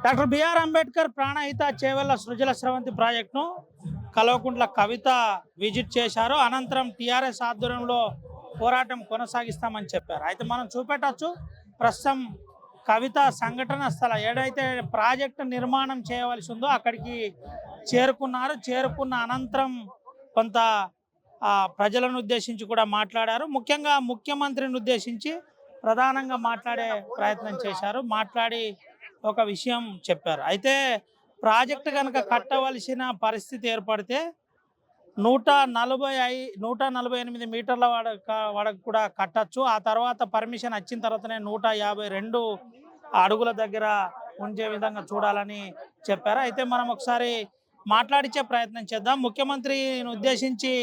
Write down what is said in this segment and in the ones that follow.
Doctor BR Ambedkar Pranahita Chevella సృజల స్రవంతి ప్రాజెక్టును Kalvakuntla Kavitha visit చేశారు. అనంతరం టీఆర్ఎస్ ఆధ్వర్యంలో పోరాటం కొనసాగిస్తామని చెప్పారు. అయితే మనం చూపెట్టచ్చు ప్రస్తుతం కవిత సంఘటన స్థలం ఏదైతే ప్రాజెక్టు నిర్మాణం చేయవలసి ఉందో అక్కడికి చేరుకున్నారు. చేరుకున్న అనంతరం కొంత ప్రజలను ఉద్దేశించి కూడా మాట్లాడారు. ముఖ్యంగా ముఖ్యమంత్రిని ఉద్దేశించి ప్రధానంగా మాట్లాడే ప్రయత్నం చేశారు. మాట్లాడి ఒక విషయం చెప్పారు. అయితే ప్రాజెక్టు కనుక కట్టవలసిన పరిస్థితి ఏర్పడితే 148 మీటర్ల వరకు కూడా కట్టచ్చు. ఆ తర్వాత పర్మిషన్ వచ్చిన తర్వాతనే 152 అడుగుల దగ్గర ఉంచే విధంగా చూడాలని చెప్పారు. అయితే మనం ఒకసారి మాట్లాడించే ప్రయత్నం చేద్దాం. ముఖ్యమంత్రిని ఉద్దేశించి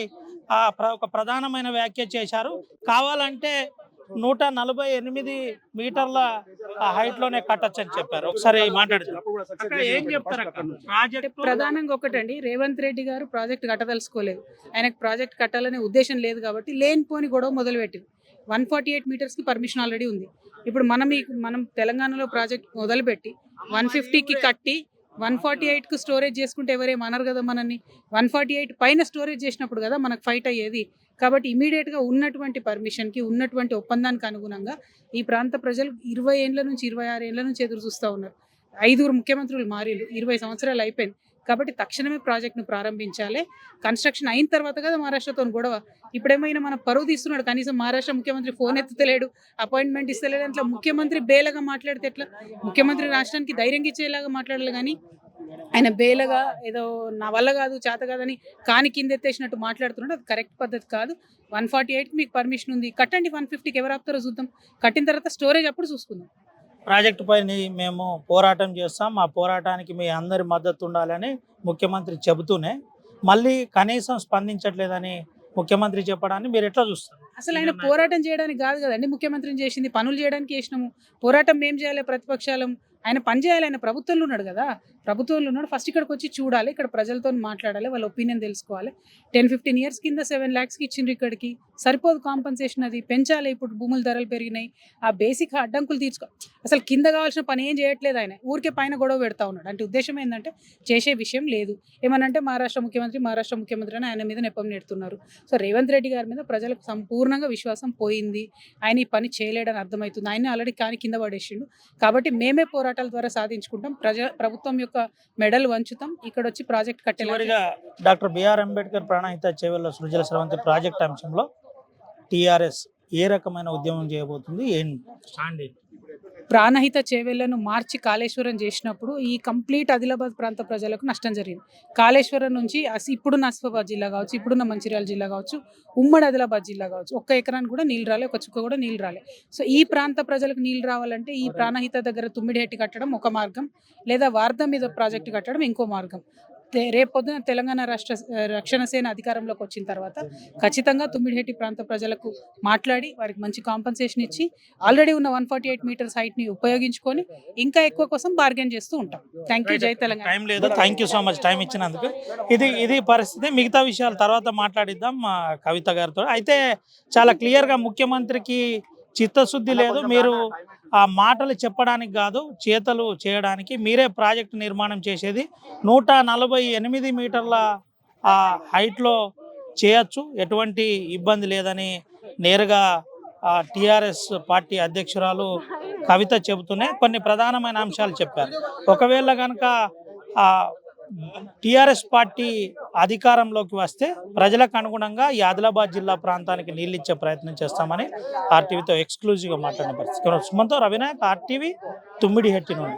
ఒక ప్రధానమైన వ్యాఖ్య చేశారు. కావాలంటే 148 మీటర్ల హైట్ లోనే కట్టచ్చు అని చెప్పారు. ఒకసారి మాట్లాడుతున్నారు. ఏం చెప్తారు? ప్రధానంగా ఒకటండి, రేవంత్ రెడ్డి గారు ప్రాజెక్ట్ కట్టదలుచుకోలేదు. ఆయనకు ప్రాజెక్ట్ కట్టాలనే ఉద్దేశం లేదు కాబట్టి లేనిపోని గొడవ మొదలుపెట్టింది. 148 మీటర్స్కి పర్మిషన్ ఆల్రెడీ ఉంది. ఇప్పుడు మనం తెలంగాణలో ప్రాజెక్ట్ మొదలుపెట్టి 150కి కట్టి 148కు స్టోరేజ్ చేసుకుంటే ఎవరేమన్నారు కదా మనల్ని. 148 పైన స్టోరేజ్ చేసినప్పుడు కదా మనకు ఫైట్ అయ్యేది. కాబట్టి ఇమీడియట్గా ఉన్నటువంటి పర్మిషన్కి ఉన్నటువంటి ఒప్పందానికి అనుగుణంగా ఈ ప్రాంత ప్రజలు 20 ఏళ్ళ నుంచి 26 ఏళ్ళ నుంచి ఎదురు చూస్తూ ఉన్నారు. 5 ముఖ్యమంత్రులు మారిలు, 20 సంవత్సరాలు అయిపోయింది. కాబట్టి తక్షణమే ప్రాజెక్ట్ను ప్రారంభించాలి. కన్స్ట్రక్షన్ అయిన తర్వాత కదా మహారాష్ట్రతో గొడవ. ఇప్పుడేమైనా మన పరువు తీస్తున్నాడు. కనీసం మహారాష్ట్ర ముఖ్యమంత్రి ఫోన్ ఎత్తుతలేడు, అపాయింట్మెంట్ ఇస్తలేడు. అట్లా ముఖ్యమంత్రి బేలగా మాట్లాడితే ఎట్లా? ముఖ్యమంత్రి రాష్ట్రానికి ధైర్యం ఇచ్చేలాగా మాట్లాడాలి. కానీ ఆయన బేలగా ఏదో నా వల్ల కాదు, చేత కాదని కాని కింద ఎత్తేసినట్టు మాట్లాడుతున్నాడు. అది కరెక్ట్ పద్ధతి కాదు. 148కి మీకు పర్మిషన్ ఉంది, కట్టండి. 150కి ఎవరు ఆపుతారో చూద్దాం. కట్టిన తర్వాత స్టోరేజ్ అప్పుడు చూసుకుందాం. ప్రాజెక్టు పై మేము పోరాటం చేస్తాం, ఆ పోరాటానికి మీ అందరి మద్దతు ఉండాలని ముఖ్యమంత్రి చెబుతూనే మళ్ళీ కనీసం స్పందించట్లేదని ముఖ్యమంత్రి చెప్పడాన్ని మీరు ఎట్లా చూస్తారు? అసలు ఆయన పోరాటం చేయడానికి కాదు కదండి ముఖ్యమంత్రిని చేసింది, పనులు చేయడానికి చేసినాము. పోరాటం ఏం చేయాలి? ప్రతిపక్షాలం ఆయన పని చేయాలి. ఆయన ప్రభుత్వంలో ఉన్నాడు కదా, ప్రభుత్వంలో ఉన్నాడు. ఫస్ట్ ఇక్కడికి వచ్చి చూడాలి, ఇక్కడ ప్రజలతో మాట్లాడాలి, వాళ్ళ ఒపీనియన్ తెలుసుకోవాలి. 10-15 ఇయర్స్ కింద 7 lakhsకి ఇచ్చిండ్రు. ఇక్కడికి సరిపోదు కాంపన్సేషన్, అది పెంచాలి. ఇప్పుడు భూముల ధరలు పెరిగినాయి, ఆ బేసిక్ అడ్డంకులు తీర్చుకో. అసలు కింద కావాల్సిన పని ఏం చేయట్లేదు ఆయన, ఊరికే పైన గొడవ పెడతా ఉన్నాడు. అంటే ఉద్దేశం ఏంటంటే చేసే విషయం లేదు. ఏమనంటే మహారాష్ట్ర ముఖ్యమంత్రి అని ఆయన మీద నెపం నెడుతున్నారు. సో రేవంత్ రెడ్డి గారి మీద ప్రజలకు సంపూర్ణంగా విశ్వాసం పోయింది. ఆయన ఈ పని చేయలేడని అర్థమవుతుంది. ఆయన ఆల్రెడీ కానీ కింద పడేసిండు. కాబట్టి మేమే పోరాటాల ద్వారా సాధించుకుంటాం, ప్రభుత్వం యొక్క మెడల్ వంచుతాం, ఇక్కడ వచ్చి ప్రాజెక్ట్ కట్టేలాగా. డాక్టర్ బిఆర్ అంబేద్కర్ ప్రాణహిత చేవెళ్ల సృజల స్రవంతి ప్రాజెక్ట్ అంశంలో టీఆర్ఎస్ ఏ రకమైన ఉద్యమం చేయబోతుంది? ప్రాణహిత చేవెళ్లను మార్చి కాళేశ్వరం చేసినప్పుడు ఈ కంప్లీట్ ఆదిలాబాద్ ప్రాంత ప్రజలకు నష్టం జరిగింది. కాళేశ్వరం నుంచి ఇప్పుడున్న ఆసిఫాబాద్ జిల్లా కావచ్చు, ఇప్పుడున్న మంచిర్యాల జిల్లా కావచ్చు, ఉమ్మడి ఆదిలాబాద్ జిల్లా కావచ్చు, ఒక్క ఎకరానికి కూడా నీళ్ళు రాలే, ఒక చుక్క కూడా నీళ్ళు రాలే. సో ఈ ప్రాంత ప్రజలకు నీళ్ళు రావాలంటే ఈ ప్రాణహిత దగ్గర తుమ్మిడిహెట్టి కట్టడం ఒక మార్గం, లేదా వార్ధ మీద ప్రాజెక్టు కట్టడం ఇంకో మార్గం. రేపొద్దున తెలంగాణ రాష్ట్ర రక్షణ సేన అధికారంలోకి వచ్చిన తర్వాత ఖచ్చితంగా తుమ్మిడిహెట్టి ప్రాంత ప్రజలకు మాట్లాడి వారికి మంచి కాంపన్సేషన్ ఇచ్చి ఆల్రెడీ ఉన్న 148 మీటర్స్ హైట్ని ఉపయోగించుకొని ఇంకా ఎక్కువ కోసం బార్గెన్ చేస్తూ ఉంటాం. Thank you. జై తెలంగాణ. టైం లేదు, thank you so much time ఇచ్చినందుకు. ఇది పరిస్థితి. మిగతా విషయాలు తర్వాత మాట్లాడిద్దాం మా కవిత గారితో. అయితే చాలా క్లియర్గా ముఖ్యమంత్రికి చిత్తశుద్ధి లేదు. మీరు ఆ మాటలు చెప్పడానికి కాదు, చేతలు చేయడానికి. మీరే ప్రాజెక్టు నిర్మాణం చేసేది 148 మీటర్ల హైట్లో చేయొచ్చు, ఎటువంటి ఇబ్బంది లేదని నేరుగా టీఆర్ఎస్ పార్టీ అధ్యక్షురాలు కవిత చెబుతూనే కొన్ని ప్రధానమైన అంశాలు చెప్పారు. ఒకవేళ కనుక టీఆర్ఎస్ పార్టీ అధికారంలోకి వస్తే ప్రజలకు అనుగుణంగా ఈ ఆదిలాబాద్ జిల్లా ప్రాంతానికి నీళ్ళు ఇచ్చే ప్రయత్నం చేస్తామని ఆర్టీవీతో ఎక్స్క్లూజివ్గా మాట్లాడిన పరిస్థితి. సుమంతో రవినాయక్, ఆర్టీవీ, తుమ్మిడిహెట్టి నుండి.